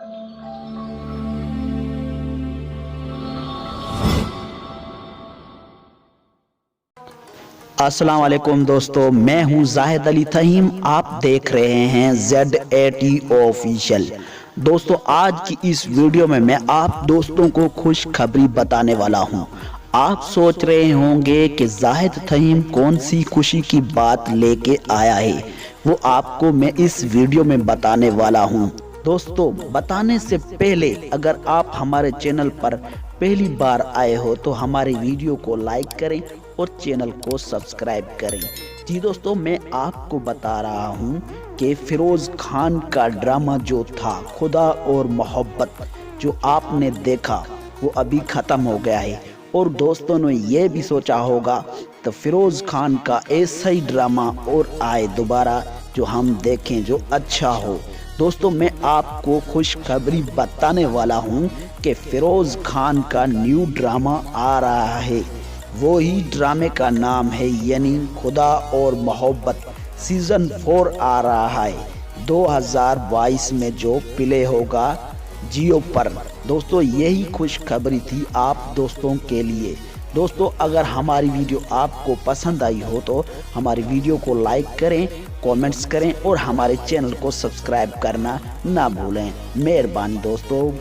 अस्सलाम वालेकुम दोस्तों, मैं हूं जाहिद अली तहीम। आप देख रहे हैं Z80 ऑफिशियल। दोस्तों, आज की इस वीडियो में मैं आप दोस्तों को खुश खबरी बताने वाला हूं। आप सोच रहे होंगे कि जाहिद तहीम कौन सी खुशी की बात लेके आया है, वो आपको मैं इस वीडियो में बताने वाला हूं। दोस्तों, बताने से पहले अगर आप हमारे चैनल पर पहली बार आए हो तो हमारे वीडियो को लाइक करें और चैनल को सब्सक्राइब करें। जी दोस्तों, मैं आपको बता रहा हूं कि फिरोज खान का ड्रामा जो था खुदा और मोहब्बत, जो आपने देखा वो अभी ख़त्म हो गया है। और दोस्तों ने ये भी सोचा होगा तो फिरोज खान का ऐसा ही ड्रामा और आए दोबारा, जो हम देखें, जो अच्छा हो। दोस्तों, मैं आपको खुशखबरी बताने वाला हूं कि फिरोज खान का न्यू ड्रामा आ रहा है। वो ही ड्रामे का नाम है यानी खुदा और मोहब्बत। सीज़न 4 आ रहा है 2022 में, जो प्ले होगा जियो पर। दोस्तों, यही खुशखबरी थी आप दोस्तों के लिए। दोस्तों, अगर हमारी वीडियो आपको पसंद आई हो तो हमारी वीडियो को लाइक करें, कमेंट्स करें और हमारे चैनल को सब्सक्राइब करना ना भूलें। मेहरबानी दोस्तों।